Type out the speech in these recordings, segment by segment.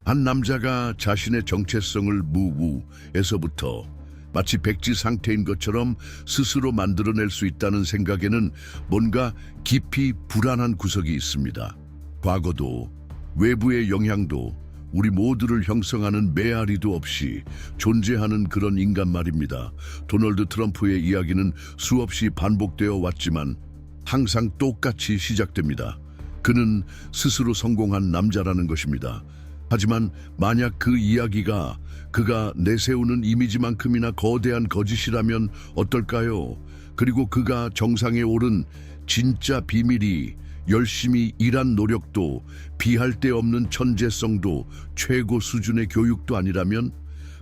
한 남자가 자신의 정체성을 무우에서부터 마치 백지 상태인 것처럼 스스로 만들어낼 수 있다는 생각에는 뭔가 깊이 불안한 구석이 있습니다. 과거도 외부의 영향도 우리 모두를 형성하는 메아리도 없이 존재하는 그런 인간 말입니다. 도널드 트럼프의 이야기는 수없이 반복되어 왔지만 항상 똑같이 시작됩니다. 그는 스스로 성공한 남자라는 것입니다. 하지만 만약 그 이야기가 그가 내세우는 이미지만큼이나 거대한 거짓이라면 어떨까요? 그리고 그가 정상에 오른 진짜 비밀이 열심히 일한 노력도 비할 데 없는 천재성도 최고 수준의 교육도 아니라면,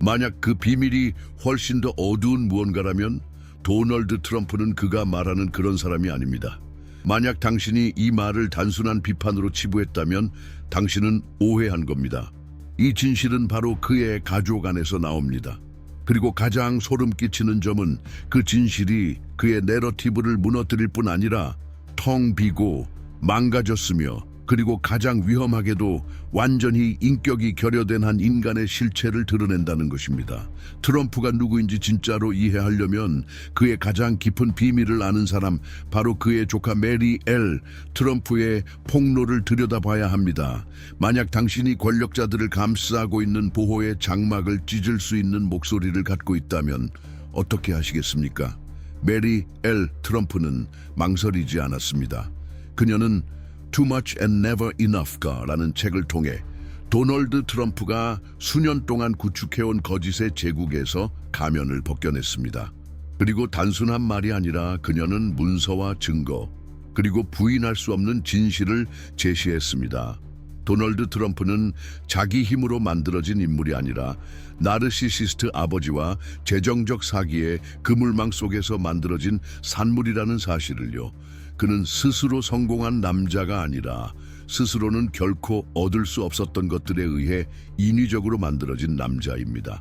만약 그 비밀이 훨씬 더 어두운 무언가라면 도널드 트럼프는 그가 말하는 그런 사람이 아닙니다. 만약 당신이 이 말을 단순한 비판으로 치부했다면 당신은 오해한 겁니다. 이 진실은 바로 그의 가족 안에서 나옵니다. 그리고 가장 소름 끼치는 점은 그 진실이 그의 내러티브를 무너뜨릴 뿐 아니라 텅 비고 망가졌으며, 그리고 가장 위험하게도 완전히 인격이 결여된 한 인간의 실체를 드러낸다는 것입니다. 트럼프가 누구인지 진짜로 이해하려면 그의 가장 깊은 비밀을 아는 사람, 바로 그의 조카 메리 엘 트럼프의 폭로를 들여다봐야 합니다. 만약 당신이 권력자들을 감싸고 있는 보호의 장막을 찢을 수 있는 목소리를 갖고 있다면 어떻게 하시겠습니까? 메리 엘 트럼프는 망설이지 않았습니다. 그녀는 Too Much and Never Enough가라는 책을 통해 도널드 트럼프가 수년 동안 구축해온 거짓의 제국에서 가면을 벗겨냈습니다. 그리고 단순한 말이 아니라 그녀는 문서와 증거, 그리고 부인할 수 없는 진실을 제시했습니다. 도널드 트럼프는 자기 힘으로 만들어진 인물이 아니라 나르시시스트 아버지와 재정적 사기의 그물망 속에서 만들어진 산물이라는 사실을요. 그는 스스로 성공한 남자가 아니라 스스로는 결코 얻을 수 없었던 것들에 의해 인위적으로 만들어진 남자입니다.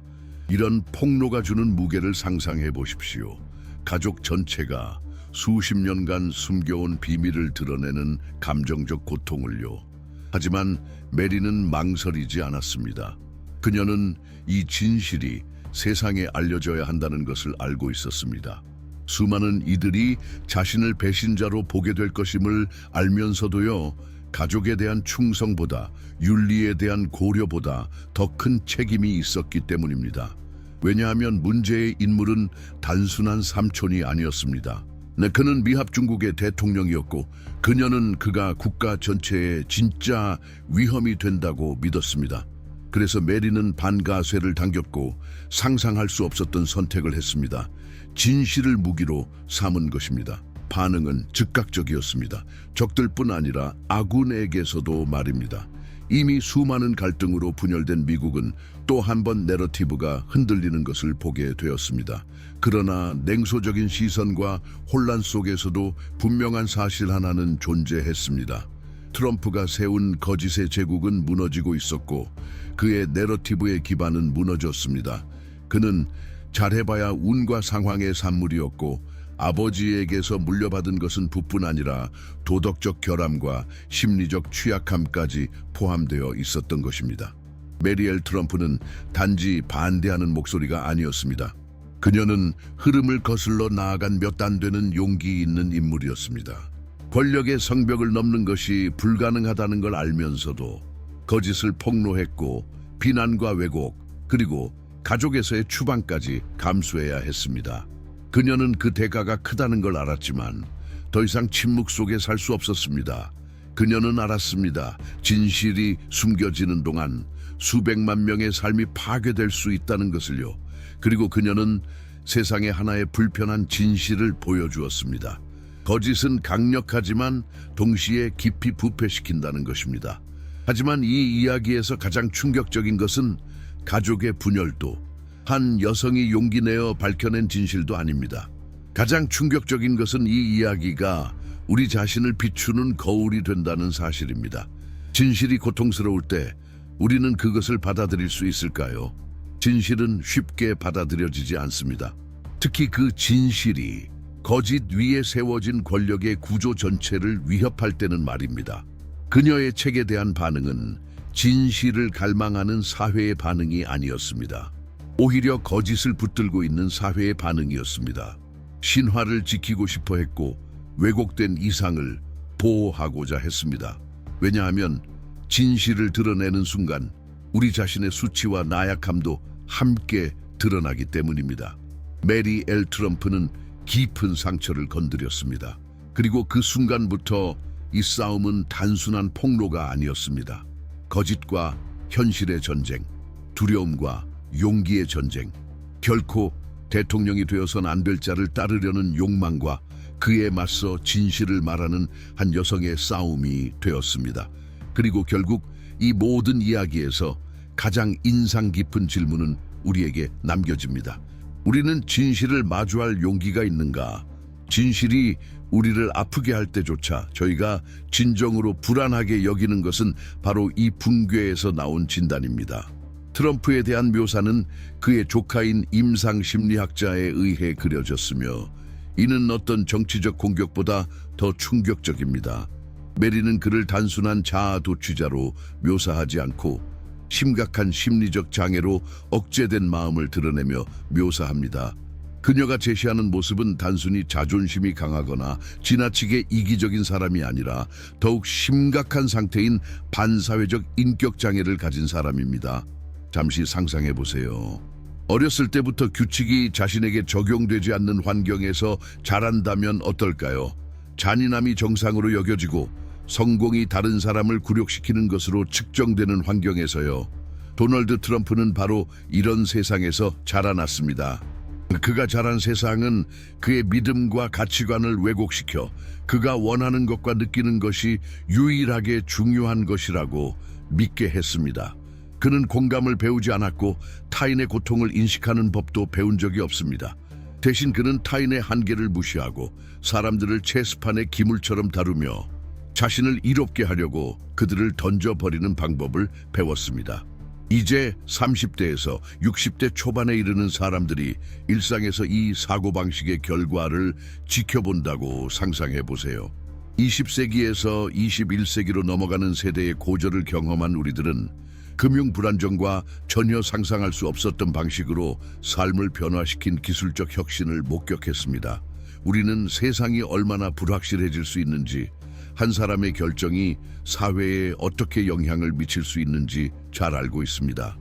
이런 폭로가 주는 무게를 상상해 보십시오. 가족 전체가 수십 년간 숨겨온 비밀을 드러내는 감정적 고통을요. 하지만 메리는 망설이지 않았습니다. 그녀는 이 진실이 세상에 알려져야 한다는 것을 알고 있었습니다. 수많은 이들이 자신을 배신자로 보게 될 것임을 알면서도요, 가족에 대한 충성보다, 윤리에 대한 고려보다 더 큰 책임이 있었기 때문입니다. 왜냐하면 문제의 인물은 단순한 삼촌이 아니었습니다. 네, 그는 미합 중국의 대통령이었고, 그녀는 그가 국가 전체에 진짜 위험이 된다고 믿었습니다. 그래서 메리는 반가쇠를 당겼고 상상할 수 없었던 선택을 했습니다. 진실을 무기로 삼은 것입니다. 반응은 즉각적이었습니다. 적들뿐 아니라 아군에게서도 말입니다. 이미 수많은 갈등으로 분열된 미국은 또 한 번 내러티브가 흔들리는 것을 보게 되었습니다. 그러나 냉소적인 시선과 혼란 속에서도 분명한 사실 하나는 존재했습니다. 트럼프가 세운 거짓의 제국은 무너지고 있었고 그의 내러티브의 기반은 무너졌습니다. 그는 잘해봐야 운과 상황의 산물이었고 아버지에게서 물려받은 것은 부뿐 아니라 도덕적 결함과 심리적 취약함까지 포함되어 있었던 것입니다. 메리엘 트럼프는 단지 반대하는 목소리가 아니었습니다. 그녀는 흐름을 거슬러 나아간 몇 안 되는 용기 있는 인물이었습니다. 권력의 성벽을 넘는 것이 불가능하다는 걸 알면서도 거짓을 폭로했고 비난과 왜곡, 그리고 가족에서의 추방까지 감수해야 했습니다. 그녀는 그 대가가 크다는 걸 알았지만 더 이상 침묵 속에 살 수 없었습니다. 그녀는 알았습니다. 진실이 숨겨지는 동안 수백만 명의 삶이 파괴될 수 있다는 것을요. 그리고 그녀는 세상에 하나의 불편한 진실을 보여주었습니다. 거짓은 강력하지만 동시에 깊이 부패시킨다는 것입니다. 하지만 이 이야기에서 가장 충격적인 것은 가족의 분열도, 한 여성이 용기 내어 밝혀낸 진실도 아닙니다. 가장 충격적인 것은 이 이야기가 우리 자신을 비추는 거울이 된다는 사실입니다. 진실이 고통스러울 때 우리는 그것을 받아들일 수 있을까요? 진실은 쉽게 받아들여지지 않습니다. 특히 그 진실이 거짓 위에 세워진 권력의 구조 전체를 위협할 때는 말입니다. 그녀의 책에 대한 반응은 진실을 갈망하는 사회의 반응이 아니었습니다. 오히려 거짓을 붙들고 있는 사회의 반응이었습니다. 신화를 지키고 싶어 했고 왜곡된 이상을 보호하고자 했습니다. 왜냐하면 진실을 드러내는 순간 우리 자신의 수치와 나약함도 함께 드러나기 때문입니다. 메리 엘 트럼프는 깊은 상처를 건드렸습니다. 그리고 그 순간부터 이 싸움은 단순한 폭로가 아니었습니다. 거짓과 현실의 전쟁, 두려움과 용기의 전쟁, 결코 대통령이 되어선 안 될 자를 따르려는 욕망과 그에 맞서 진실을 말하는 한 여성의 싸움이 되었습니다. 그리고 결국 이 모든 이야기에서 가장 인상 깊은 질문은 우리에게 남겨집니다. 우리는 진실을 마주할 용기가 있는가? 진실이 우리를 아프게 할 때조차 저희가 진정으로 불안하게 여기는 것은 바로 이 붕괴에서 나온 진단입니다. 트럼프에 대한 묘사는 그의 조카인 임상 심리학자에 의해 그려졌으며 이는 어떤 정치적 공격보다 더 충격적입니다. 메리는 그를 단순한 자아 도취자로 묘사하지 않고 심각한 심리적 장애로 억제된 마음을 드러내며 묘사합니다. 그녀가 제시하는 모습은 단순히 자존심이 강하거나 지나치게 이기적인 사람이 아니라 더욱 심각한 상태인 반사회적 인격 장애를 가진 사람입니다. 잠시 상상해 보세요. 어렸을 때부터 규칙이 자신에게 적용되지 않는 환경에서 자란다면 어떨까요? 잔인함이 정상으로 여겨지고 성공이 다른 사람을 굴욕시키는 것으로 측정되는 환경에서요. 도널드 트럼프는 바로 이런 세상에서 자라났습니다. 그가 자란 세상은 그의 믿음과 가치관을 왜곡시켜 그가 원하는 것과 느끼는 것이 유일하게 중요한 것이라고 믿게 했습니다. 그는 공감을 배우지 않았고 타인의 고통을 인식하는 법도 배운 적이 없습니다. 대신 그는 타인의 한계를 무시하고 사람들을 체스판의 기물처럼 다루며 자신을 이롭게 하려고 그들을 던져버리는 방법을 배웠습니다. 이제 30대에서 60대 초반에 이르는 사람들이 일상에서 이 사고방식의 결과를 지켜본다고 상상해 보세요. 20세기에서 21세기로 넘어가는 세대의 고전을 경험한 우리들은 금융 불안정과 전혀 상상할 수 없었던 방식으로 삶을 변화시킨 기술적 혁신을 목격했습니다. 우리는 세상이 얼마나 불확실해질 수 있는지, 한 사람의 결정이 사회에 어떻게 영향을 미칠 수 있는지 잘 알고 있습니다.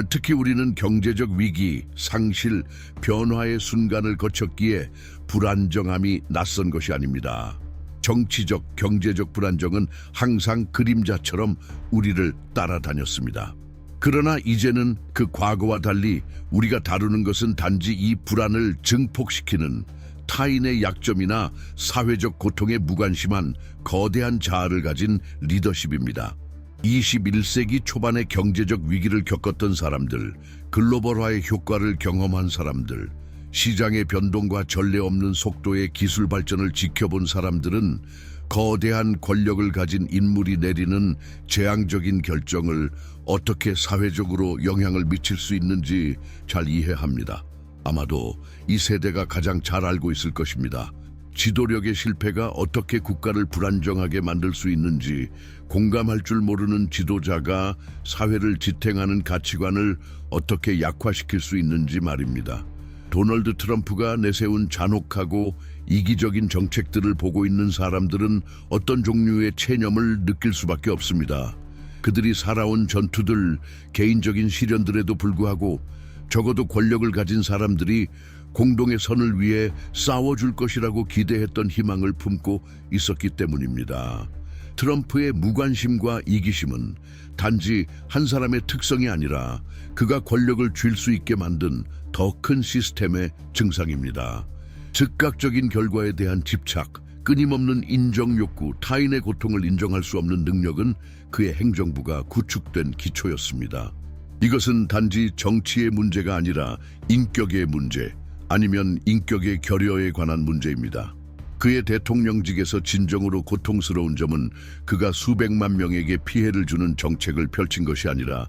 특히 우리는 경제적 위기, 상실, 변화의 순간을 거쳤기에 불안정함이 낯선 것이 아닙니다. 정치적, 경제적 불안정은 항상 그림자처럼 우리를 따라다녔습니다. 그러나 이제는 그 과거와 달리 우리가 다루는 것은 단지 이 불안을 증폭시키는 타인의 약점이나 사회적 고통에 무관심한 거대한 자아를 가진 리더십입니다. 21세기 초반의 경제적 위기를 겪었던 사람들, 글로벌화의 효과를 경험한 사람들, 시장의 변동과 전례 없는 속도의 기술 발전을 지켜본 사람들은 거대한 권력을 가진 인물이 내리는 재앙적인 결정을 어떻게 사회적으로 영향을 미칠 수 있는지 잘 이해합니다. 아마도 이 세대가 가장 잘 알고 있을 것입니다. 지도력의 실패가 어떻게 국가를 불안정하게 만들 수 있는지 공감할 줄 모르는 지도자가 사회를 지탱하는 가치관을 어떻게 약화시킬 수 있는지 말입니다. 도널드 트럼프가 내세운 잔혹하고 이기적인 정책들을 보고 있는 사람들은 어떤 종류의 체념을 느낄 수밖에 없습니다. 그들이 살아온 전투들, 개인적인 시련들에도 불구하고 적어도 권력을 가진 사람들이 공동의 선을 위해 싸워줄 것이라고 기대했던 희망을 품고 있었기 때문입니다. 트럼프의 무관심과 이기심은 단지 한 사람의 특성이 아니라 그가 권력을 쥘 수 있게 만든 더 큰 시스템의 증상입니다. 즉각적인 결과에 대한 집착, 끊임없는 인정 욕구, 타인의 고통을 인정할 수 없는 능력은 그의 행정부가 구축된 기초였습니다. 이것은 단지 정치의 문제가 아니라 인격의 문제, 아니면 인격의 결여에 관한 문제입니다. 그의 대통령직에서 진정으로 고통스러운 점은 그가 수백만 명에게 피해를 주는 정책을 펼친 것이 아니라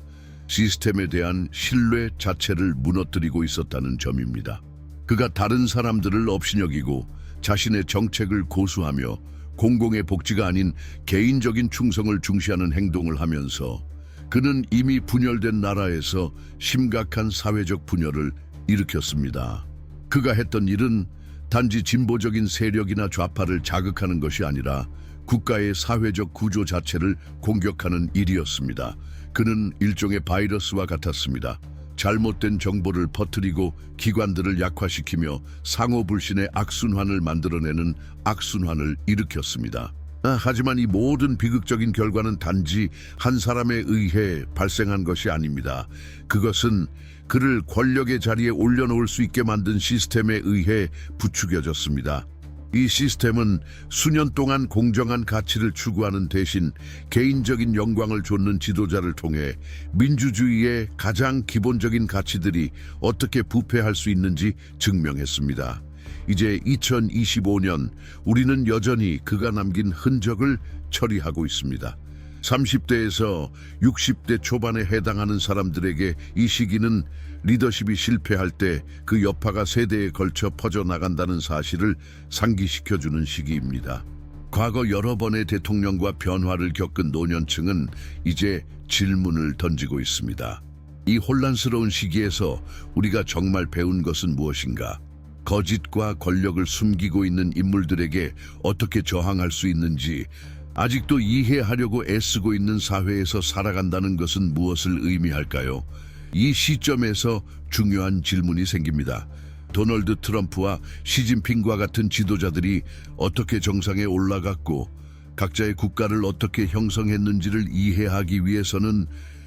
시스템에 대한 신뢰 자체를 무너뜨리고 있었다는 점입니다. 그가 다른 사람들을 업신여기고 자신의 정책을 고수하며 공공의 복지가 아닌 개인적인 충성을 중시하는 행동을 하면서 그는 이미 분열된 나라에서 심각한 사회적 분열을 일으켰습니다. 그가 했던 일은 단지 진보적인 세력이나 좌파를 자극하는 것이 아니라 국가의 사회적 구조 자체를 공격하는 일이었습니다. 그는 일종의 바이러스와 같았습니다. 잘못된 정보를 퍼뜨리고 기관들을 약화시키며 상호불신의 악순환을 만들어내는 악순환을 일으켰습니다. 하지만 이 모든 비극적인 결과는 단지 한 사람에 의해 발생한 것이 아닙니다. 그것은 그를 권력의 자리에 올려놓을 수 있게 만든 시스템에 의해 부추겨졌습니다. 이 시스템은 수년 동안 공정한 가치를 추구하는 대신 개인적인 영광을 좇는 지도자를 통해 민주주의의 가장 기본적인 가치들이 어떻게 부패할 수 있는지 증명했습니다. 이제 2025년 우리는 여전히 그가 남긴 흔적을 처리하고 있습니다. 30대에서 60대 초반에 해당하는 사람들에게 이 시기는 리더십이 실패할 때 그 여파가 세대에 걸쳐 퍼져나간다는 사실을 상기시켜주는 시기입니다. 과거 여러 번의 대통령과 변화를 겪은 노년층은 이제 질문을 던지고 있습니다. 이 혼란스러운 시기에서 우리가 정말 배운 것은 무엇인가? 거짓과 권력을 숨기고 있는 인물들에게 어떻게 저항할 수 있는지, 아직도 이해하려고 애쓰고 있는 사회에서 살아간다는 것은 무엇을 의미할까요? 이 시점에서 중요한 질문이 생깁니다. 도널드 트럼프와 시진핑과 같은 지도자들이 어떻게 정상에 올라갔고 각자의 국가를 어떻게 형성했는지를 이해하기 위해서는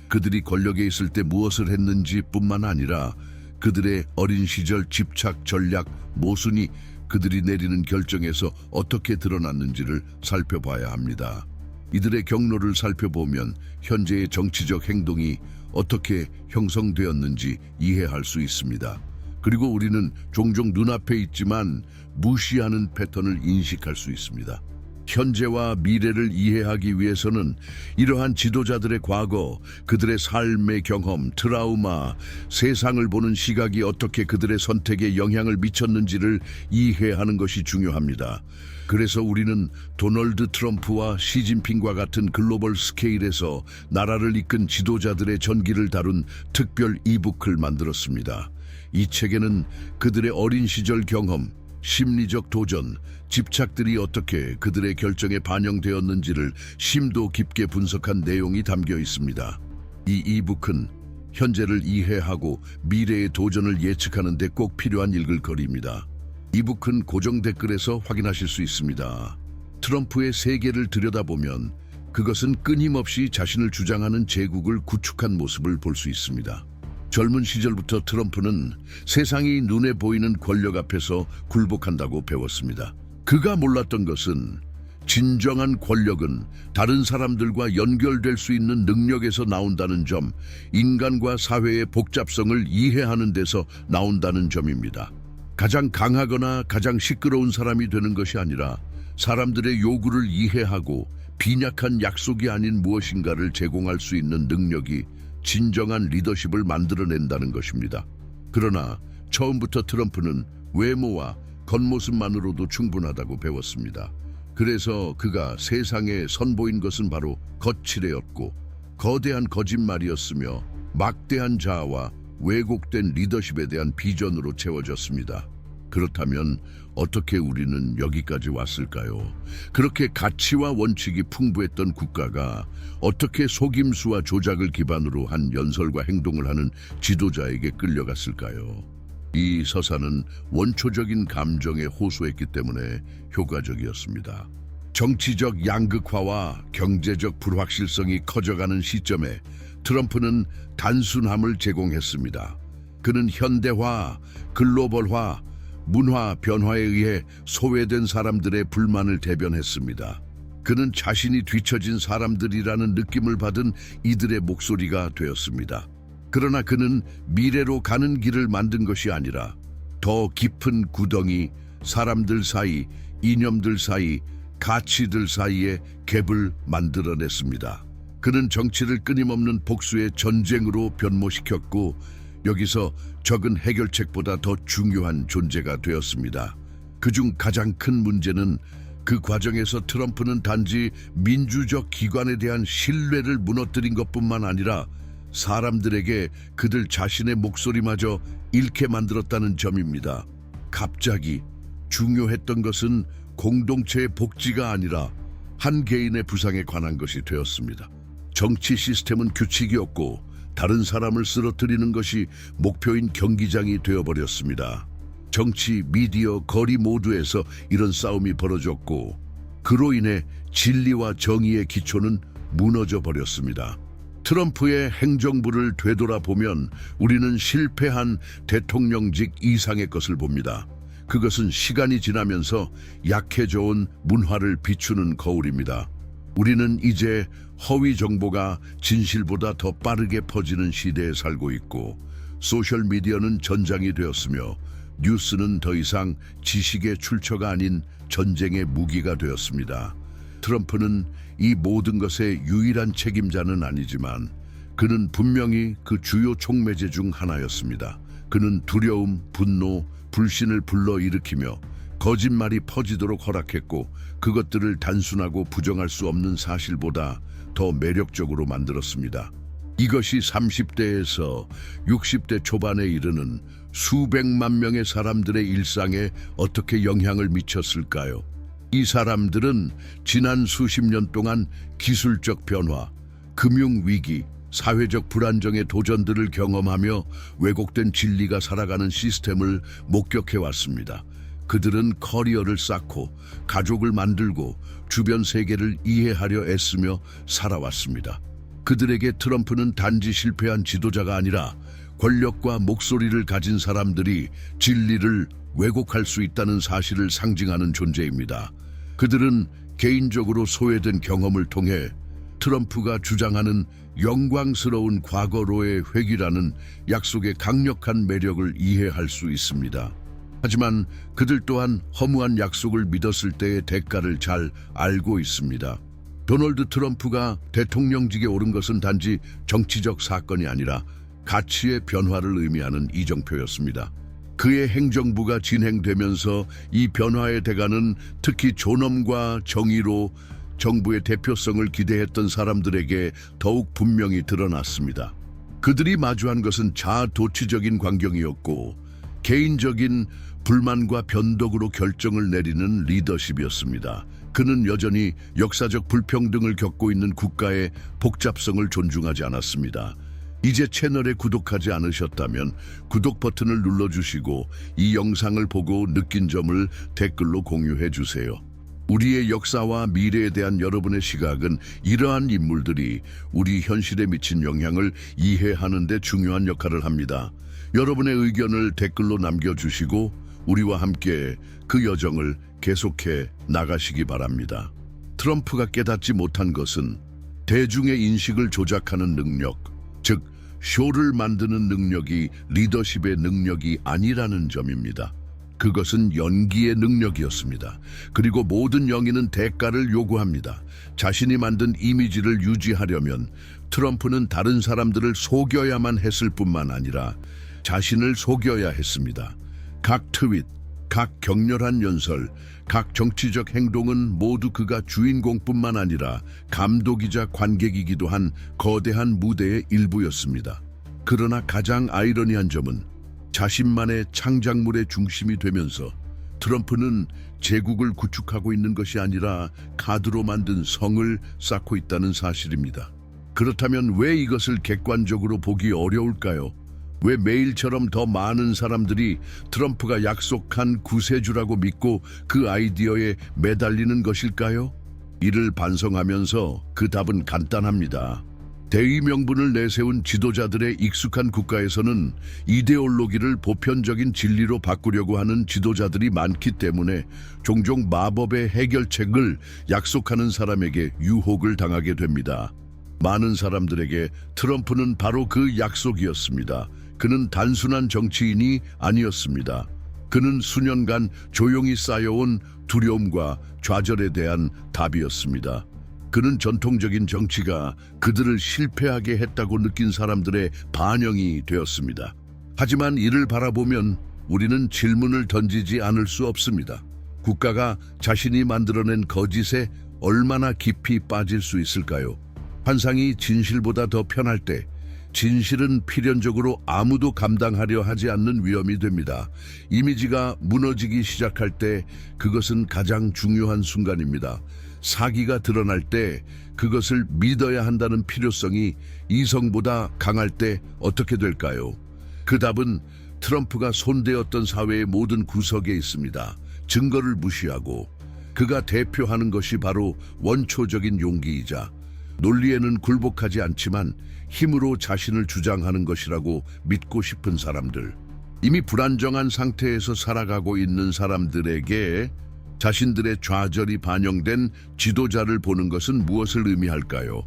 그들이 권력에 있을 때 무엇을 했는지 뿐만 아니라 그들의 어린 시절 집착, 전략, 모순이 그들이 내리는 결정에서 어떻게 드러났는지를 살펴봐야 합니다. 이들의 경로를 살펴보면 현재의 정치적 행동이 어떻게 형성되었는지 이해할 수 있습니다. 그리고 우리는 종종 눈앞에 있지만 무시하는 패턴을 인식할 수 있습니다. 현재와 미래를 이해하기 위해서는 이러한 지도자들의 과거, 그들의 삶의 경험, 트라우마, 세상을 보는 시각이 어떻게 그들의 선택에 영향을 미쳤는지를 이해하는 것이 중요합니다. 그래서 우리는 도널드 트럼프와 시진핑과 같은 글로벌 스케일에서 나라를 이끈 지도자들의 전기를 다룬 특별 이북을 만들었습니다. 이 책에는 그들의 어린 시절 경험, 심리적 도전, 집착들이 어떻게 그들의 결정에 반영되었는지를 심도 깊게 분석한 내용이 담겨 있습니다. 이 이북은 현재를 이해하고 미래의 도전을 예측하는 데 꼭 필요한 읽을거리입니다. 이북은 고정 댓글에서 확인하실 수 있습니다. 트럼프의 세계를 들여다보면 그것은 끊임없이 자신을 주장하는 제국을 구축한 모습을 볼 수 있습니다. 젊은 시절부터 트럼프는 세상이 눈에 보이는 권력 앞에서 굴복한다고 배웠습니다. 그가 몰랐던 것은 진정한 권력은 다른 사람들과 연결될 수 있는 능력에서 나온다는 점, 인간과 사회의 복잡성을 이해하는 데서 나온다는 점입니다. 가장 강하거나 가장 시끄러운 사람이 되는 것이 아니라 사람들의 요구를 이해하고 빈약한 약속이 아닌 무엇인가를 제공할 수 있는 능력이 진정한 리더십을 만들어낸다는 것입니다. 그러나 처음부터 트럼프는 외모와 겉모습만으로도 충분하다고 배웠습니다. 그래서 그가 세상에 선보인 것은 바로 거칠애였고 거대한 거짓말이었으며 막대한 자아와 왜곡된 리더십에 대한 비전으로 채워졌습니다. 그렇다면 어떻게 우리는 여기까지 왔을까요? 그렇게 가치와 원칙이 풍부했던 국가가 어떻게 속임수와 조작을 기반으로 한 연설과 행동을 하는 지도자에게 끌려갔을까요? 이 서사는 원초적인 감정에 호소했기 때문에 효과적이었습니다. 정치적 양극화와 경제적 불확실성이 커져가는 시점에 트럼프는 단순함을 제공했습니다. 그는 현대화, 글로벌화, 문화 변화에 의해 소외된 사람들의 불만을 대변했습니다. 그는 자신이 뒤처진 사람들이라는 느낌을 받은 이들의 목소리가 되었습니다. 그러나 그는 미래로 가는 길을 만든 것이 아니라 더 깊은 구덩이, 사람들 사이, 이념들 사이, 가치들 사이에 갭을 만들어냈습니다. 그는 정치를 끊임없는 복수의 전쟁으로 변모시켰고 여기서 적은 해결책보다 더 중요한 존재가 되었습니다. 그중 가장 큰 문제는 그 과정에서 트럼프는 단지 민주적 기관에 대한 신뢰를 무너뜨린 것뿐만 아니라 사람들에게 그들 자신의 목소리마저 잃게 만들었다는 점입니다. 갑자기 중요했던 것은 공동체의 복지가 아니라 한 개인의 부상에 관한 것이 되었습니다. 정치 시스템은 규칙이었고 다른 사람을 쓰러뜨리는 것이 목표인 경기장이 되어버렸습니다. 정치, 미디어, 거리 모두에서 이런 싸움이 벌어졌고 그로 인해 진리와 정의의 기초는 무너져 버렸습니다. 트럼프의 행정부를 되돌아보면 우리는 실패한 대통령직 이상의 것을 봅니다. 그것은 시간이 지나면서 약해져온 문화를 비추는 거울입니다. 우리는 이제 허위 정보가 진실보다 더 빠르게 퍼지는 시대에 살고 있고 소셜미디어는 전장이 되었으며 뉴스는 더 이상 지식의 출처가 아닌 전쟁의 무기가 되었습니다. 트럼프는 이 모든 것의 유일한 책임자는 아니지만 그는 분명히 그 주요 촉매제 중 하나였습니다. 그는 두려움, 분노, 불신을 불러일으키며 거짓말이 퍼지도록 허락했고 그것들을 단순하고 부정할 수 없는 사실보다 더 매력적으로 만들었습니다. 이것이 30대에서 60대 초반에 이르는 수백만 명의 사람들의 일상에 어떻게 영향을 미쳤을까요? 이 사람들은 지난 수십 년 동안 기술적 변화, 금융위기, 사회적 불안정의 도전들을 경험하며 왜곡된 진리가 살아가는 시스템을 목격해왔습니다. 그들은 커리어를 쌓고 가족을 만들고 주변 세계를 이해하려 애쓰며 살아왔습니다. 그들에게 트럼프는 단지 실패한 지도자가 아니라 권력과 목소리를 가진 사람들이 진리를 왜곡할 수 있다는 사실을 상징하는 존재입니다. 그들은 개인적으로 소외된 경험을 통해 트럼프가 주장하는 영광스러운 과거로의 회귀라는 약속의 강력한 매력을 이해할 수 있습니다. 하지만 그들 또한 허무한 약속을 믿었을 때의 대가를 잘 알고 있습니다. 도널드 트럼프가 대통령직에 오른 것은 단지 정치적 사건이 아니라 가치의 변화를 의미하는 이정표였습니다. 그의 행정부가 진행되면서 이 변화의 대가는 특히 존엄과 정의로 정부의 대표성을 기대했던 사람들에게 더욱 분명히 드러났습니다. 그들이 마주한 것은 자아도취적인 광경이었고 개인적인 불만과 변덕으로 결정을 내리는 리더십이었습니다. 그는 여전히 역사적 불평등을 겪고 있는 국가의 복잡성을 존중하지 않았습니다. 이제 채널에 구독하지 않으셨다면 구독 버튼을 눌러주시고 이 영상을 보고 느낀 점을 댓글로 공유해 주세요. 우리의 역사와 미래에 대한 여러분의 시각은 이러한 인물들이 우리 현실에 미친 영향을 이해하는 데 중요한 역할을 합니다. 여러분의 의견을 댓글로 남겨주시고 우리와 함께 그 여정을 계속해 나가시기 바랍니다. 트럼프가 깨닫지 못한 것은 대중의 인식을 조작하는 능력, 즉 쇼를 만드는 능력이 리더십의 능력이 아니라는 점입니다. 그것은 연기의 능력이었습니다. 그리고 모든 영인은 대가를 요구합니다. 자신이 만든 이미지를 유지하려면 트럼프는 다른 사람들을 속여야만 했을 뿐만 아니라 자신을 속여야 했습니다. 각 트윗, 각 격렬한 연설, 각 정치적 행동은 모두 그가 주인공뿐만 아니라 감독이자 관객이기도 한 거대한 무대의 일부였습니다. 그러나 가장 아이러니한 점은 자신만의 창작물의 중심이 되면서 트럼프는 제국을 구축하고 있는 것이 아니라 카드로 만든 성을 쌓고 있다는 사실입니다. 그렇다면 왜 이것을 객관적으로 보기 어려울까요? 왜 매일처럼 더 많은 사람들이 트럼프가 약속한 구세주라고 믿고 그 아이디어에 매달리는 것일까요? 이를 반성하면서 그 답은 간단합니다. 대의 명분을 내세운 지도자들의 익숙한 국가에서는 이데올로기를 보편적인 진리로 바꾸려고 하는 지도자들이 많기 때문에 종종 마법의 해결책을 약속하는 사람에게 유혹을 당하게 됩니다. 많은 사람들에게 트럼프는 바로 그 약속이었습니다. 그는 단순한 정치인이 아니었습니다. 그는 수년간 조용히 쌓여온 두려움과 좌절에 대한 답이었습니다. 그는 전통적인 정치가 그들을 실패하게 했다고 느낀 사람들의 반영이 되었습니다. 하지만 이를 바라보면 우리는 질문을 던지지 않을 수 없습니다. 국가가 자신이 만들어낸 거짓에 얼마나 깊이 빠질 수 있을까요? 환상이 진실보다 더 편할 때 진실은 필연적으로 아무도 감당하려 하지 않는 위험이 됩니다. 이미지가 무너지기 시작할 때 그것은 가장 중요한 순간입니다. 사기가 드러날 때 그것을 믿어야 한다는 필요성이 이성보다 강할 때 어떻게 될까요? 그 답은 트럼프가 손대었던 사회의 모든 구석에 있습니다. 증거를 무시하고 그가 대표하는 것이 바로 원초적인 용기이자 논리에는 굴복하지 않지만 힘으로 자신을 주장하는 것이라고 믿고 싶은 사람들. 이미 불안정한 상태에서 살아가고 있는 사람들에게 자신들의 좌절이 반영된 지도자를 보는 것은 무엇을 의미할까요?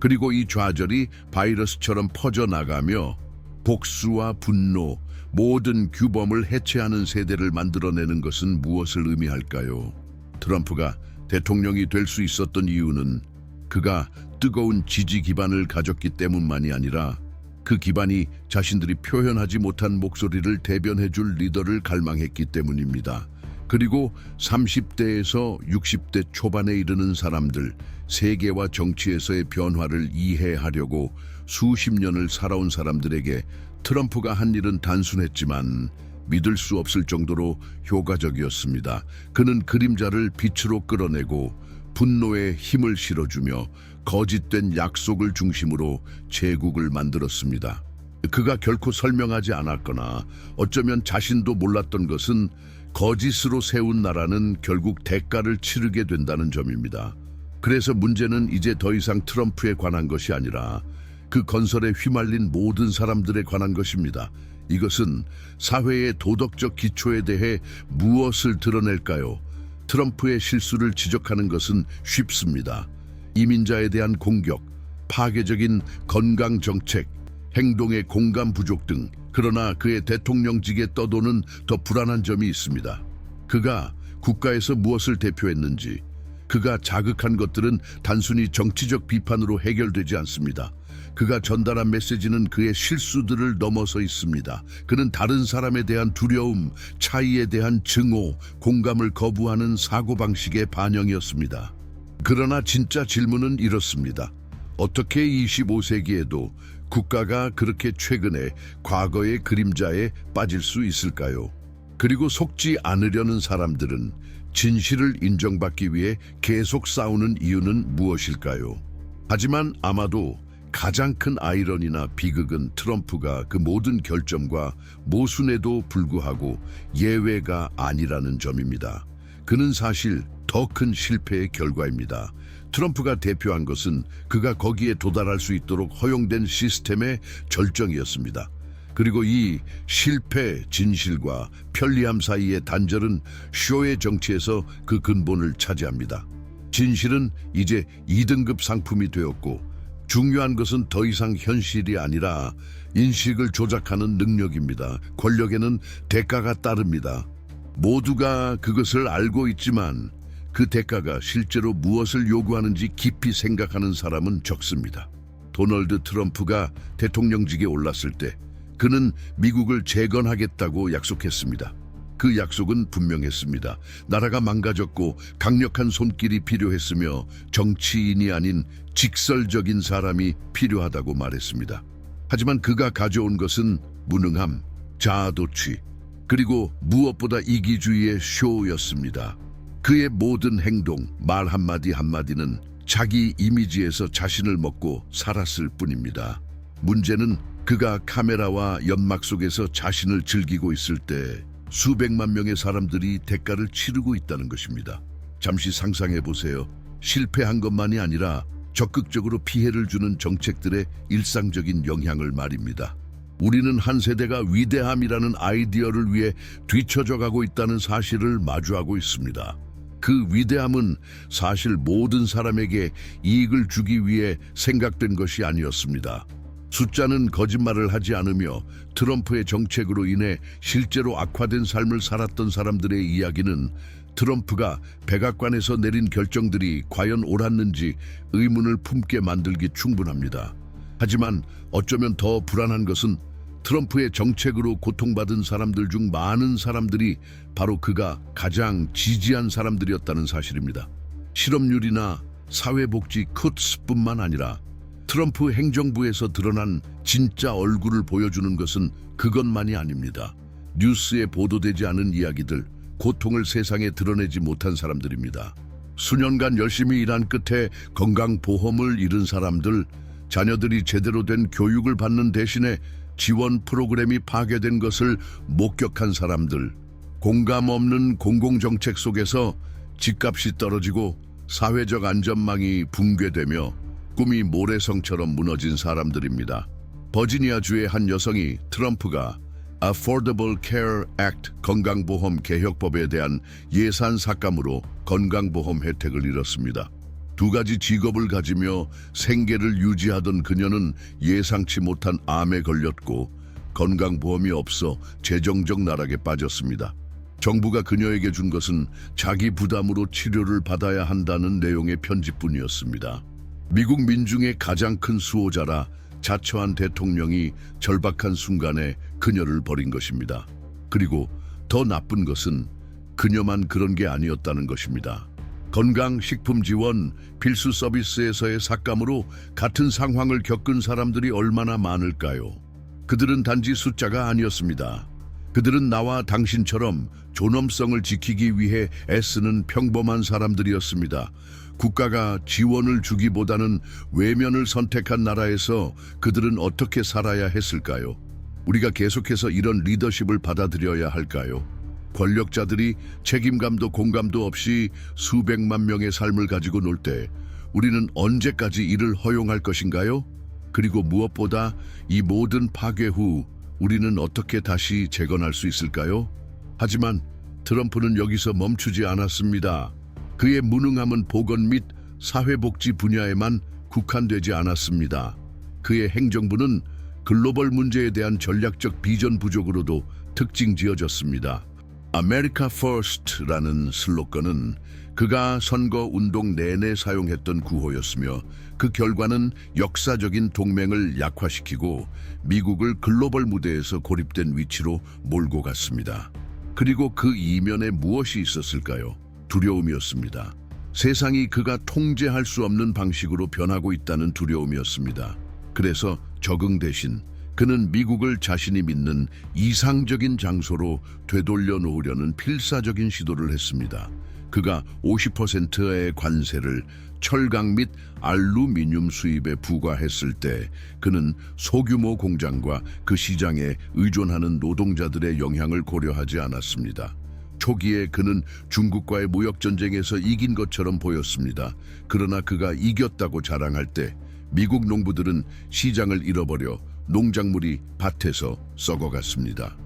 그리고 이 좌절이 바이러스처럼 퍼져나가며 복수와 분노, 모든 규범을 해체하는 세대를 만들어내는 것은 무엇을 의미할까요? 트럼프가 대통령이 될 수 있었던 이유는 그가 뜨거운 지지 기반을 가졌기 때문만이 아니라 그 기반이 자신들이 표현하지 못한 목소리를 대변해줄 리더를 갈망했기 때문입니다. 그리고 30대에서 60대 초반에 이르는 사람들, 세계와 정치에서의 변화를 이해하려고 수십 년을 살아온 사람들에게 트럼프가 한 일은 단순했지만 믿을 수 없을 정도로 효과적이었습니다. 그는 그림자를 빛으로 끌어내고 분노에 힘을 실어주며 거짓된 약속을 중심으로 제국을 만들었습니다. 그가 결코 설명하지 않았거나 어쩌면 자신도 몰랐던 것은 거짓으로 세운 나라는 결국 대가를 치르게 된다는 점입니다. 그래서 문제는 이제 더 이상 트럼프에 관한 것이 아니라 그 건설에 휘말린 모든 사람들에 관한 것입니다. 이것은 사회의 도덕적 기초에 대해 무엇을 드러낼까요? 트럼프의 실수를 지적하는 것은 쉽습니다. 이민자에 대한 공격, 파괴적인 건강 정책, 행동의 공감 부족 등. 그러나 그의 대통령직에 떠도는 더 불안한 점이 있습니다. 그가 국가에서 무엇을 대표했는지, 그가 자극한 것들은 단순히 정치적 비판으로 해결되지 않습니다. 그가 전달한 메시지는 그의 실수들을 넘어서 있습니다. 그는 다른 사람에 대한 두려움, 차이에 대한 증오, 공감을 거부하는 사고방식의 반영이었습니다. 그러나 진짜 질문은 이렇습니다. 어떻게 25세기에도 국가가 그렇게 최근에 과거의 그림자에 빠질 수 있을까요? 그리고 속지 않으려는 사람들은 진실을 인정받기 위해 계속 싸우는 이유는 무엇일까요? 하지만 아마도 가장 큰 아이러니나 비극은 트럼프가 그 모든 결점과 모순에도 불구하고 예외가 아니라는 점입니다. 그는 사실 더 큰 실패의 결과입니다. 트럼프가 대표한 것은 그가 거기에 도달할 수 있도록 허용된 시스템의 절정이었습니다. 그리고 이 실패, 진실과 편리함 사이의 단절은 쇼의 정치에서 그 근본을 차지합니다. 진실은 이제 2등급 상품이 되었고 중요한 것은 더 이상 현실이 아니라 인식을 조작하는 능력입니다. 권력에는 대가가 따릅니다. 모두가 그것을 알고 있지만 그 대가가 실제로 무엇을 요구하는지 깊이 생각하는 사람은 적습니다. 도널드 트럼프가 대통령직에 올랐을 때 그는 미국을 재건하겠다고 약속했습니다. 그 약속은 분명했습니다. 나라가 망가졌고 강력한 손길이 필요했으며 정치인이 아닌 직설적인 사람이 필요하다고 말했습니다. 하지만 그가 가져온 것은 무능함, 자아도취, 그리고 무엇보다 이기주의의 쇼였습니다. 그의 모든 행동, 말 한마디 한마디는 자기 이미지에서 자신을 먹고 살았을 뿐입니다. 문제는 그가 카메라와 연막 속에서 자신을 즐기고 있을 때 수백만 명의 사람들이 대가를 치르고 있다는 것입니다. 잠시 상상해 보세요. 실패한 것만이 아니라 적극적으로 피해를 주는 정책들의 일상적인 영향을 말입니다. 우리는 한 세대가 위대함이라는 아이디어를 위해 뒤처져 가고 있다는 사실을 마주하고 있습니다. 그 위대함은 사실 모든 사람에게 이익을 주기 위해 생각된 것이 아니었습니다. 숫자는 거짓말을 하지 않으며 트럼프의 정책으로 인해 실제로 악화된 삶을 살았던 사람들의 이야기는 트럼프가 백악관에서 내린 결정들이 과연 옳았는지 의문을 품게 만들기 충분합니다. 하지만 어쩌면 더 불안한 것은 트럼프의 정책으로 고통받은 사람들 중 많은 사람들이 바로 그가 가장 지지한 사람들이었다는 사실입니다. 실업률이나 사회복지 컷스뿐만 아니라 트럼프 행정부에서 드러난 진짜 얼굴을 보여주는 것은 그것만이 아닙니다. 뉴스에 보도되지 않은 이야기들, 고통을 세상에 드러내지 못한 사람들입니다. 수년간 열심히 일한 끝에 건강보험을 잃은 사람들, 자녀들이 제대로 된 교육을 받는 대신에 지원 프로그램이 파괴된 것을 목격한 사람들, 공감 없는 공공정책 속에서 집값이 떨어지고 사회적 안전망이 붕괴되며 꿈이 모래성처럼 무너진 사람들입니다. 버지니아주의 한 여성이 트럼프가 Affordable Care Act 건강보험 개혁법에 대한 예산 삭감으로 건강보험 혜택을 잃었습니다. 두 가지 직업을 가지며 생계를 유지하던 그녀는 예상치 못한 암에 걸렸고 건강보험이 없어 재정적 나락에 빠졌습니다. 정부가 그녀에게 준 것은 자기 부담으로 치료를 받아야 한다는 내용의 편지뿐이었습니다. 미국 민중의 가장 큰 수호자라 자처한 대통령이 절박한 순간에 그녀를 버린 것입니다. 그리고 더 나쁜 것은 그녀만 그런 게 아니었다는 것입니다. 건강식품 지원, 필수 서비스에서의 삭감으로 같은 상황을 겪은 사람들이 얼마나 많을까요? 그들은 단지 숫자가 아니었습니다. 그들은 나와 당신처럼 존엄성을 지키기 위해 애쓰는 평범한 사람들이었습니다. 국가가 지원을 주기보다는 외면을 선택한 나라에서 그들은 어떻게 살아야 했을까요? 우리가 계속해서 이런 리더십을 받아들여야 할까요? 권력자들이 책임감도 공감도 없이 수백만 명의 삶을 가지고 놀 때 우리는 언제까지 이를 허용할 것인가요? 그리고 무엇보다 이 모든 파괴 후 우리는 어떻게 다시 재건할 수 있을까요? 하지만 트럼프는 여기서 멈추지 않았습니다. 그의 무능함은 보건 및 사회복지 분야에만 국한되지 않았습니다. 그의 행정부는 글로벌 문제에 대한 전략적 비전 부족으로도 특징지어졌습니다. America First라는 슬로건은 그가 선거 운동 내내 사용했던 구호였으며 그 결과는 역사적인 동맹을 약화시키고 미국을 글로벌 무대에서 고립된 위치로 몰고 갔습니다. 그리고 그 이면에 무엇이 있었을까요? 두려움이었습니다. 세상이 그가 통제할 수 없는 방식으로 변하고 있다는 두려움이었습니다. 그래서 적응 대신 그는 미국을 자신이 믿는 이상적인 장소로 되돌려 놓으려는 필사적인 시도를 했습니다. 그가 50%의 관세를 철강 및 알루미늄 수입에 부과했을 때 그는 소규모 공장과 그 시장에 의존하는 노동자들의 영향을 고려하지 않았습니다. 초기에 그는 중국과의 무역전쟁에서 이긴 것처럼 보였습니다. 그러나 그가 이겼다고 자랑할 때 미국 농부들은 시장을 잃어버려 농작물이 밭에서 썩어갔습니다.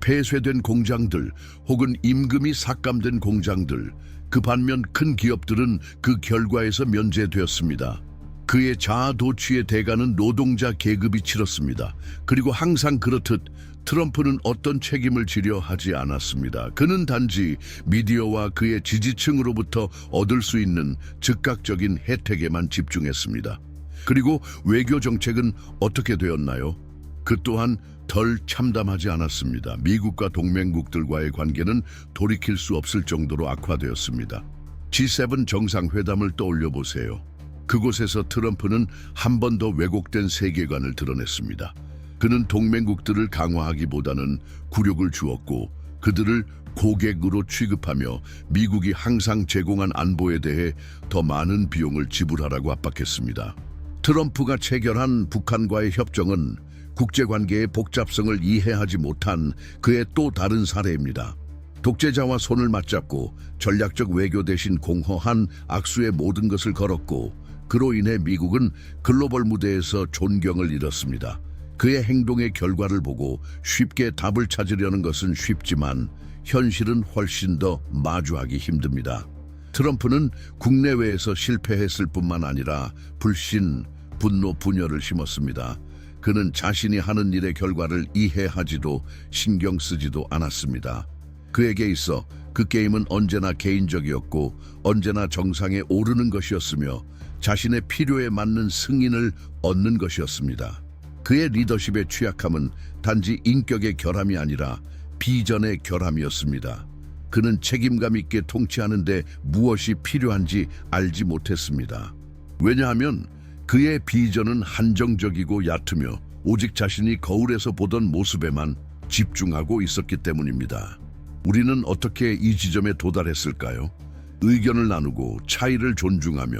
폐쇄된 공장들 혹은 임금이 삭감된 공장들, 그 반면 큰 기업들은 그 결과에서 면제되었습니다. 그의 자아도취의 대가는 노동자 계급이 치렀습니다. 그리고 항상 그렇듯 트럼프는 어떤 책임을 지려 하지 않았습니다. 그는 단지 미디어와 그의 지지층으로부터 얻을 수 있는 즉각적인 혜택에만 집중했습니다. 그리고 외교 정책은 어떻게 되었나요? 그 또한 덜 참담하지 않았습니다. 미국과 동맹국들과의 관계는 돌이킬 수 없을 정도로 악화되었습니다. G7 정상회담을 떠올려 보세요. 그곳에서 트럼프는 한 번 더 왜곡된 세계관을 드러냈습니다. 그는 동맹국들을 강화하기보다는 굴욕을 주었고 그들을 고객으로 취급하며 미국이 항상 제공한 안보에 대해 더 많은 비용을 지불하라고 압박했습니다. 트럼프가 체결한 북한과의 협정은 국제관계의 복잡성을 이해하지 못한 그의 또 다른 사례입니다. 독재자와 손을 맞잡고 전략적 외교 대신 공허한 악수의 모든 것을 걸었고 그로 인해 미국은 글로벌 무대에서 존경을 잃었습니다. 그의 행동의 결과를 보고 쉽게 답을 찾으려는 것은 쉽지만 현실은 훨씬 더 마주하기 힘듭니다. 트럼프는 국내외에서 실패했을 뿐만 아니라 불신, 분노, 분열을 심었습니다. 그는 자신이 하는 일의 결과를 이해하지도 신경 쓰지도 않았습니다. 그에게 있어 그 게임은 언제나 개인적이었고 언제나 정상에 오르는 것이었으며 자신의 필요에 맞는 승인을 얻는 것이었습니다. 그의 리더십의 취약함은 단지 인격의 결함이 아니라 비전의 결함이었습니다. 그는 책임감 있게 통치하는데 무엇이 필요한지 알지 못했습니다. 왜냐하면 그의 비전은 한정적이고 얕으며 오직 자신이 거울에서 보던 모습에만 집중하고 있었기 때문입니다. 우리는 어떻게 이 지점에 도달했을까요? 의견을 나누고 차이를 존중하며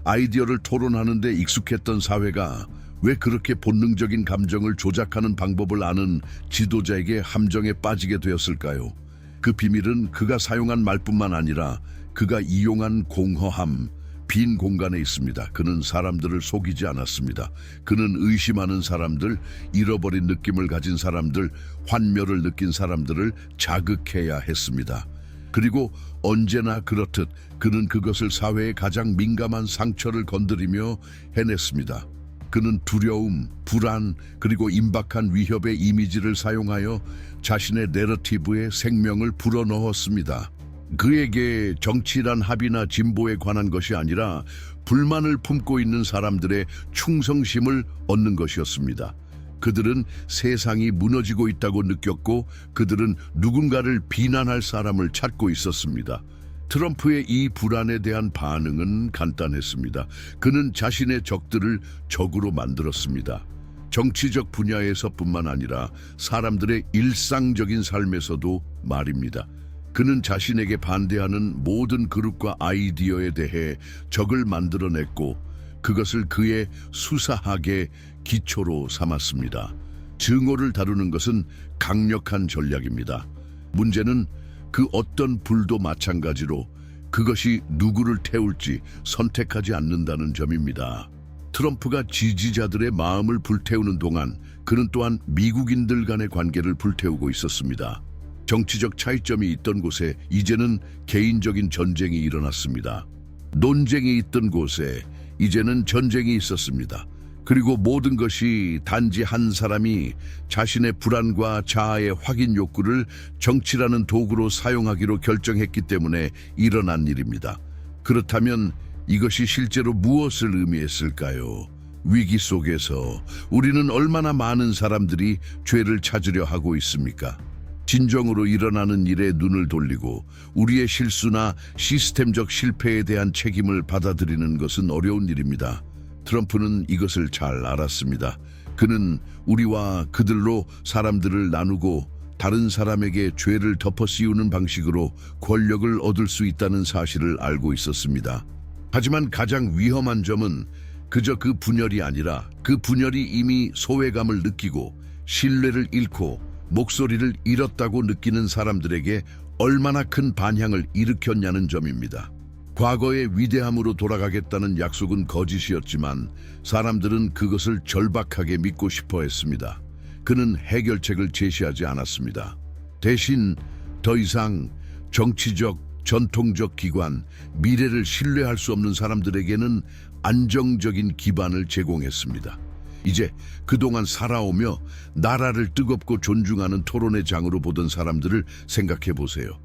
아이디어를 토론하는 데 익숙했던 사회가 왜 그렇게 본능적인 감정을 조작하는 방법을 아는 지도자에게 함정에 빠지게 되었을까요? 그 비밀은 그가 사용한 말뿐만 아니라 그가 이용한 공허함, 빈 공간에 있습니다. 그는 사람들을 속이지 않았습니다. 그는 의심하는 사람들, 잃어버린 느낌을 가진 사람들, 환멸을 느낀 사람들을 자극해야 했습니다. 그리고 언제나 그렇듯 그는 그것을 사회의 가장 민감한 상처를 건드리며 해냈습니다. 그는 두려움, 불안, 그리고 임박한 위협의 이미지를 사용하여 자신의 내러티브에 생명을 불어넣었습니다. 그에게 정치란 합의나 진보에 관한 것이 아니라 불만을 품고 있는 사람들의 충성심을 얻는 것이었습니다. 그들은 세상이 무너지고 있다고 느꼈고 그들은 누군가를 비난할 사람을 찾고 있었습니다. 트럼프의 이 불안에 대한 반응은 간단했습니다. 그는 자신의 적들을 적으로 만들었습니다. 정치적 분야에서뿐만 아니라 사람들의 일상적인 삶에서도 말입니다. 그는 자신에게 반대하는 모든 그룹과 아이디어에 대해 적을 만들어냈고 그것을 그의 수사학의 기초로 삼았습니다. 증오를 다루는 것은 강력한 전략입니다. 문제는 그 어떤 불도 마찬가지로 그것이 누구를 태울지 선택하지 않는다는 점입니다. 트럼프가 지지자들의 마음을 불태우는 동안 그는 또한 미국인들 간의 관계를 불태우고 있었습니다. 정치적 차이점이 있던 곳에 이제는 개인적인 전쟁이 일어났습니다. 논쟁이 있던 곳에 이제는 전쟁이 있었습니다. 그리고 모든 것이 단지 한 사람이 자신의 불안과 자아의 확인 욕구를 정치라는 도구로 사용하기로 결정했기 때문에 일어난 일입니다. 그렇다면 이것이 실제로 무엇을 의미했을까요? 위기 속에서 우리는 얼마나 많은 사람들이 죄를 찾으려 하고 있습니까? 진정으로 일어나는 일에 눈을 돌리고 우리의 실수나 시스템적 실패에 대한 책임을 받아들이는 것은 어려운 일입니다. 트럼프는 이것을 잘 알았습니다. 그는 우리와 그들로 사람들을 나누고 다른 사람에게 죄를 덮어 씌우는 방식으로 권력을 얻을 수 있다는 사실을 알고 있었습니다. 하지만 가장 위험한 점은 그저 그 분열이 아니라 그 분열이 이미 소외감을 느끼고 신뢰를 잃고 목소리를 잃었다고 느끼는 사람들에게 얼마나 큰 반향을 일으켰냐는 점입니다. 과거의 위대함으로 돌아가겠다는 약속은 거짓이었지만 사람들은 그것을 절박하게 믿고 싶어 했습니다. 그는 해결책을 제시하지 않았습니다. 대신 더 이상 정치적, 전통적 기관, 미래를 신뢰할 수 없는 사람들에게는 안정적인 기반을 제공했습니다. 이제 그동안 살아오며 나라를 뜨겁고 존중하는 토론의 장으로 보던 사람들을 생각해 보세요.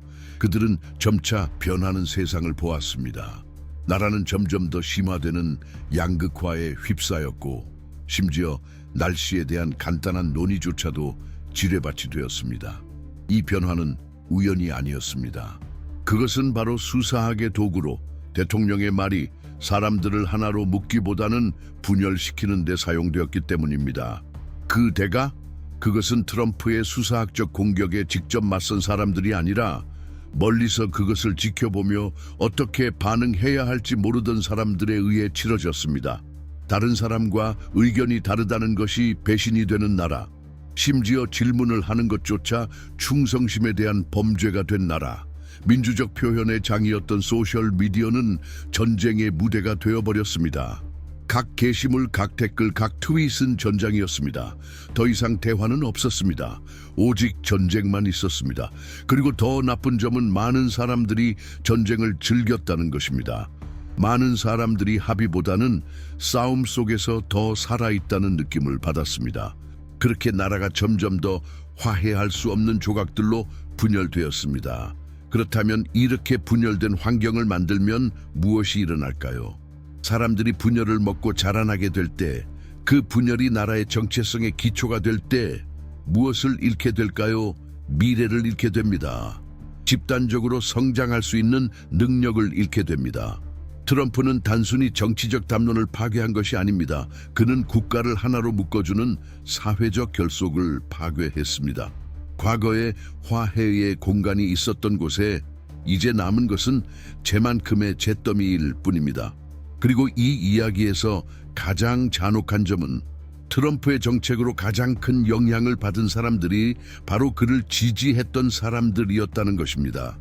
그들은 점차 변하는 세상을 보았습니다. 나라는 점점 더 심화되는 양극화에 휩싸였고 심지어 날씨에 대한 간단한 논의조차도 지뢰밭이 되었습니다. 이 변화는 우연이 아니었습니다. 그것은 바로 수사학의 도구로 대통령의 말이 사람들을 하나로 묶기보다는 분열시키는 데 사용되었기 때문입니다. 그 대가? 그것은 트럼프의 수사학적 공격에 직접 맞선 사람들이 아니라 멀리서 그것을 지켜보며 어떻게 반응해야 할지 모르던 사람들에 의해 치러졌습니다. 다른 사람과 의견이 다르다는 것이 배신이 되는 나라, 심지어 질문을 하는 것조차 충성심에 대한 범죄가 된 나라, 민주적 표현의 장이었던 소셜미디어는 전쟁의 무대가 되어버렸습니다. 각 게시물, 각 댓글, 각 트윗은 전장이었습니다. 더 이상 대화는 없었습니다. 오직 전쟁만 있었습니다. 그리고 더 나쁜 점은 많은 사람들이 전쟁을 즐겼다는 것입니다. 많은 사람들이 합의보다는 싸움 속에서 더 살아있다는 느낌을 받았습니다. 그렇게 나라가 점점 더 화해할 수 없는 조각들로 분열되었습니다. 그렇다면 이렇게 분열된 환경을 만들면 무엇이 일어날까요? 사람들이 분열을 먹고 자라나게 될 때 그 분열이 나라의 정체성의 기초가 될 때 무엇을 잃게 될까요? 미래를 잃게 됩니다. 집단적으로 성장할 수 있는 능력을 잃게 됩니다. 트럼프는 단순히 정치적 담론을 파괴한 것이 아닙니다. 그는 국가를 하나로 묶어주는 사회적 결속을 파괴했습니다. 과거에 화해의 공간이 있었던 곳에 이제 남은 것은 재만큼의 잿더미일 뿐입니다. 그리고 이 이야기에서 가장 잔혹한 점은 트럼프의 정책으로 가장 큰 영향을 받은 사람들이 바로 그를 지지했던 사람들이었다는 것입니다.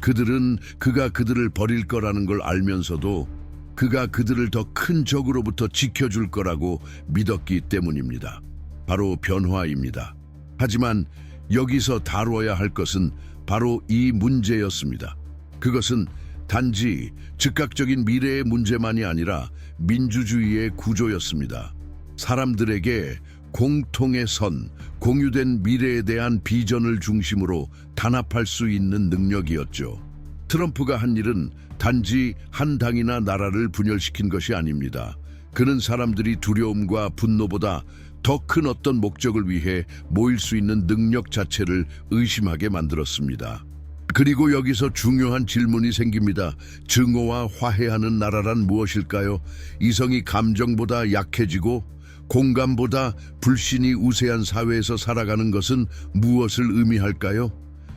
그들은 그가 그들을 버릴 거라는 걸 알면서도 그가 그들을 더 큰 적으로부터 지켜줄 거라고 믿었기 때문입니다. 바로 변화입니다. 하지만 여기서 다뤄야 할 것은 바로 이 문제였습니다. 그것은 단지 즉각적인 미래의 문제만이 아니라 민주주의의 구조였습니다. 사람들에게 공통의 선, 공유된 미래에 대한 비전을 중심으로 단합할 수 있는 능력이었죠. 트럼프가 한 일은 단지 한 당이나 나라를 분열시킨 것이 아닙니다. 그는 사람들이 두려움과 분노보다 더 큰 어떤 목적을 위해 모일 수 있는 능력 자체를 의심하게 만들었습니다. 그리고 여기서 중요한 질문이 생깁니다. 증오와 화해하는 나라란 무엇일까요? 이성이 감정보다 약해지고 공감보다 불신이 우세한 사회에서 살아가는 것은 무엇을 의미할까요?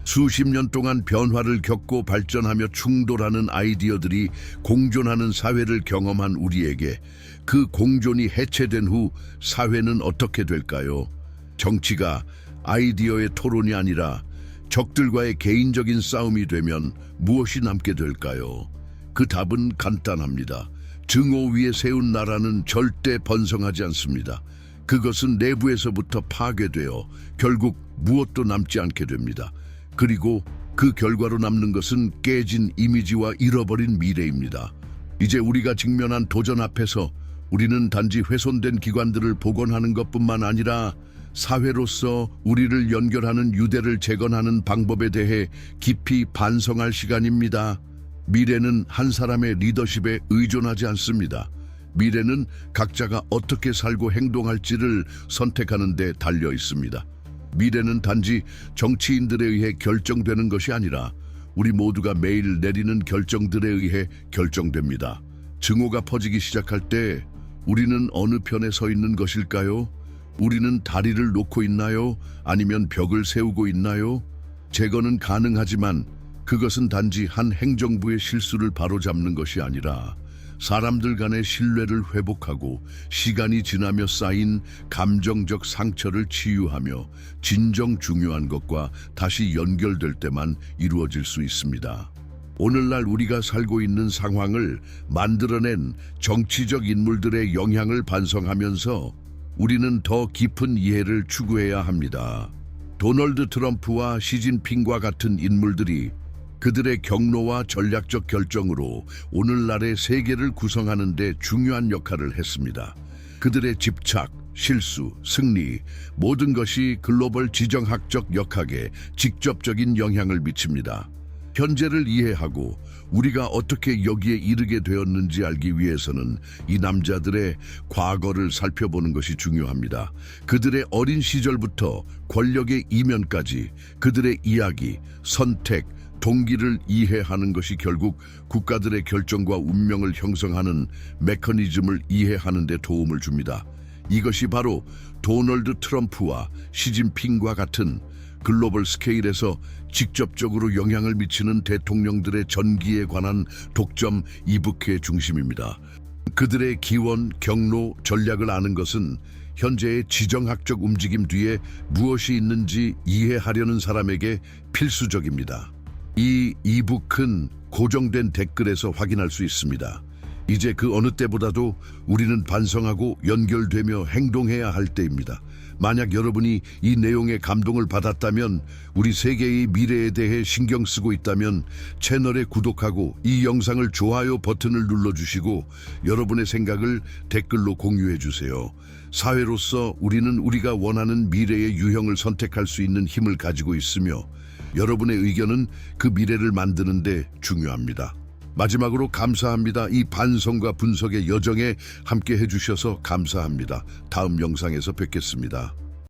수십 년 동안 변화를 겪고 발전하며 충돌하는 아이디어들이 공존하는 사회를 경험한 우리에게 그 공존이 해체된 후 사회는 어떻게 될까요? 정치가 아이디어의 토론이 아니라 적들과의 개인적인 싸움이 되면 무엇이 남게 될까요? 그 답은 간단합니다. 증오 위에 세운 나라는 절대 번성하지 않습니다. 그것은 내부에서부터 파괴되어 결국 무엇도 남지 않게 됩니다. 그리고 그 결과로 남는 것은 깨진 이미지와 잃어버린 미래입니다. 이제 우리가 직면한 도전 앞에서 우리는 단지 훼손된 기관들을 복원하는 것뿐만 아니라 사회로서 우리를 연결하는 유대를 재건하는 방법에 대해 깊이 반성할 시간입니다. 미래는 한 사람의 리더십에 의존하지 않습니다. 미래는 각자가 어떻게 살고 행동할지를 선택하는 데 달려 있습니다. 미래는 단지 정치인들에 의해 결정되는 것이 아니라 우리 모두가 매일 내리는 결정들에 의해 결정됩니다. 증오가 퍼지기 시작할 때 우리는 어느 편에 서 있는 것일까요? 우리는 다리를 놓고 있나요? 아니면 벽을 세우고 있나요? 재건은 가능하지만 그것은 단지 한 행정부의 실수를 바로잡는 것이 아니라 사람들 간의 신뢰를 회복하고 시간이 지나며 쌓인 감정적 상처를 치유하며 진정 중요한 것과 다시 연결될 때만 이루어질 수 있습니다. 오늘날 우리가 살고 있는 상황을 만들어낸 정치적 인물들의 영향을 반성하면서 우리는 더 깊은 이해를 추구해야 합니다. 도널드 트럼프와 시진핑과 같은 인물들이 그들의 경로와 전략적 결정으로 오늘날의 세계를 구성하는 데 중요한 역할을 했습니다. 그들의 집착, 실수, 승리, 모든 것이 글로벌 지정학적 역학에 직접적인 영향을 미칩니다. 현재를 이해하고 우리가 어떻게 여기에 이르게 되었는지 알기 위해서는 이 남자들의 과거를 살펴보는 것이 중요합니다. 그들의 어린 시절부터 권력의 이면까지 그들의 이야기, 선택, 동기를 이해하는 것이 결국 국가들의 결정과 운명을 형성하는 메커니즘을 이해하는 데 도움을 줍니다. 이것이 바로 도널드 트럼프와 시진핑과 같은 글로벌 스케일에서 직접적으로 영향을 미치는 대통령들의 전기에 관한 독점 이북의 중심입니다. 그들의 기원, 경로, 전략을 아는 것은 현재의 지정학적 움직임 뒤에 무엇이 있는지 이해하려는 사람에게 필수적입니다. 이 이북은 고정된 댓글에서 확인할 수 있습니다. 이제 그 어느 때보다도 우리는 반성하고 연결되며 행동해야 할 때입니다. 만약 여러분이 이 내용에 감동을 받았다면, 우리 세계의 미래에 대해 신경 쓰고 있다면 채널에 구독하고 이 영상을 좋아요 버튼을 눌러주시고 여러분의 생각을 댓글로 공유해 주세요. 사회로서 우리는 우리가 원하는 미래의 유형을 선택할 수 있는 힘을 가지고 있으며 여러분의 의견은 그 미래를 만드는 데 중요합니다. 마지막으로 감사합니다. 이 반성과 분석의 여정에 함께 해주셔서 감사합니다. 다음 영상에서 뵙겠습니다.